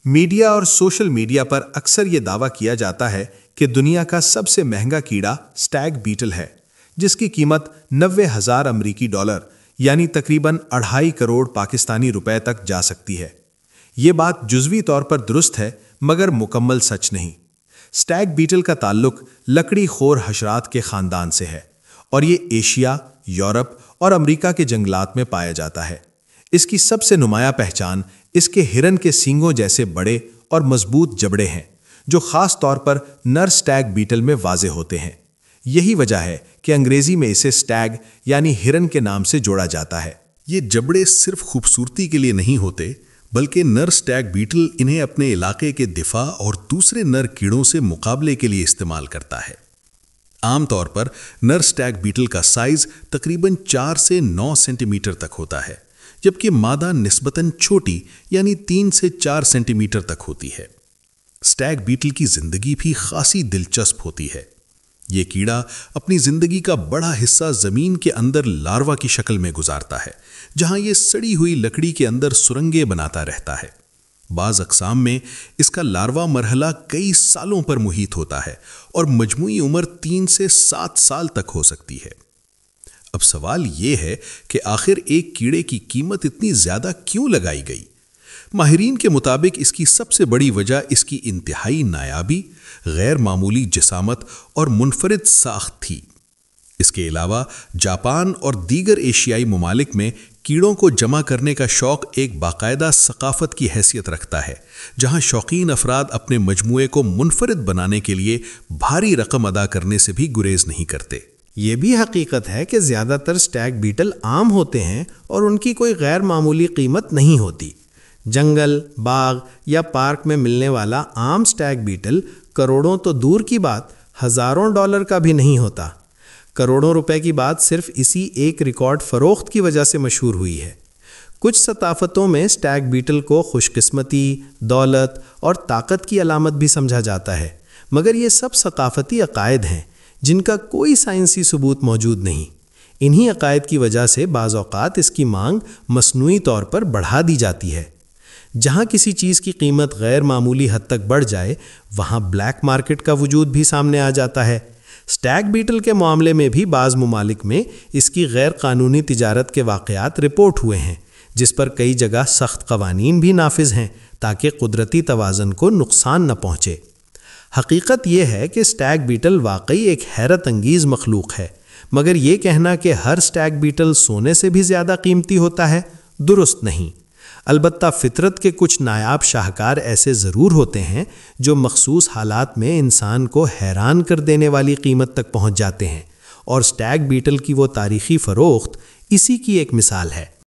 Media اور social media پر اکثر یہ دعویٰ کیا جاتا ہے کہ دنیا کا سب سے مہنگا کیڑا سٹیگ بیٹل ہے، جس کی قیمت 90,000 امریکی ڈالر یعنی تقریباً 2.5 کروڑ پاکستانی روپے تک جا سکتی ہے۔ یہ بات جزوی طور پر درست ہے مگر مکمل سچ نہیں۔ سٹیگ بیٹل کا تعلق لکڑی خور حشرات کے خاندان سے ہے اور یہ ایشیا، یورپ اور امریکہ کے جنگلات میں پایا جاتا ہے۔ اس کی سب سے نمایاں پہچان اس کے ہرن کے سینگوں جیسے بڑے اور مضبوط جبڑے ہیں، جو خاص طور پر نر سٹیگ بیٹل میں واضح ہوتے ہیں۔ یہی وجہ ہے کہ انگریزی میں اسے سٹیگ یعنی ہرن کے نام سے جوڑا جاتا ہے۔ یہ جبڑے صرف خوبصورتی کے لیے نہیں ہوتے، بلکہ نر سٹیگ بیٹل انہیں اپنے علاقے کے دفاع اور دوسرے نر کیڑوں سے مقابلے کے لیے استعمال کرتا ہے۔ عام طور پر نر سٹیگ بیٹل کا سائز تقریباً 4 سے 9 سینٹی میٹر تک ہوتا ہے، جبکہ مادہ نسبتاً چھوٹی یعنی 3 سے 4 سینٹی میٹر تک ہوتی ہے۔ سٹیگ بیٹل کی زندگی بھی خاصی دلچسپ ہوتی ہے۔ یہ کیڑا اپنی زندگی کا بڑا حصہ زمین کے اندر لاروا کی شکل میں گزارتا ہے، جہاں یہ سڑی ہوئی لکڑی کے اندر سرنگیں بناتا رہتا ہے۔ بعض اقسام میں اس کا لاروا مرحلہ کئی سالوں پر محیط ہوتا ہے اور مجموعی عمر 3 سے 7 سال تک ہو سکتی ہے۔ اب سوال یہ ہے کہ آخر ایک کیڑے کی قیمت اتنی زیادہ کیوں لگائی گئی؟ ماہرین کے مطابق اس کی سب سے بڑی وجہ اس کی انتہائی نایابی، غیر معمولی جسامت اور منفرد ساخت تھی۔ اس کے علاوہ جاپان اور دیگر ایشیائی ممالک میں کیڑوں کو جمع کرنے کا شوق ایک باقاعدہ ثقافت کی حیثیت رکھتا ہے، جہاں شوقین افراد اپنے مجموعے کو منفرد بنانے کے لیے بھاری رقم ادا کرنے سے بھی گریز نہیں کرتے۔ یہ بھی حقیقت ہے کہ زیادہ تر سٹیگ بیٹل عام ہوتے ہیں اور ان کی کوئی غیر معمولی قیمت نہیں ہوتی۔ جنگل، باغ یا پارک میں ملنے والا عام سٹیگ بیٹل کروڑوں تو دور کی بات ہزاروں ڈالر کا بھی نہیں ہوتا۔ کروڑوں روپے کی بات صرف اسی ایک ریکارڈ فروخت کی وجہ سے مشہور ہوئی ہے۔ کچھ ثقافتوں میں سٹیگ بیٹل کو خوش قسمتی، دولت اور طاقت کی علامت بھی سمجھا جاتا ہے، مگر یہ سب ثقافتی عقائد ہیں جن کا کوئی سائنسی ثبوت موجود نہیں۔ انہی عقائد کی وجہ سے بعض اوقات اس کی مانگ مصنوعی طور پر بڑھا دی جاتی ہے۔ جہاں کسی چیز کی قیمت غیر معمولی حد تک بڑھ جائے، وہاں بلیک مارکیٹ کا وجود بھی سامنے آ جاتا ہے۔ سٹیگ بیٹل کے معاملے میں بھی بعض ممالک میں اس کی غیر قانونی تجارت کے واقعات رپورٹ ہوئے ہیں، جس پر کئی جگہ سخت قوانین بھی نافذ ہیں تاکہ قدرتی توازن کو نقصان نہ پہنچے۔ حقیقت یہ ہے کہ سٹیگ بیٹل واقعی ایک حیرت انگیز مخلوق ہے، مگر یہ کہنا کہ ہر سٹیگ بیٹل سونے سے بھی زیادہ قیمتی ہوتا ہے، درست نہیں۔ البتہ فطرت کے کچھ نایاب شاہکار ایسے ضرور ہوتے ہیں جو مخصوص حالات میں انسان کو حیران کر دینے والی قیمت تک پہنچ جاتے ہیں، اور سٹیگ بیٹل کی وہ تاریخی فروخت اسی کی ایک مثال ہے۔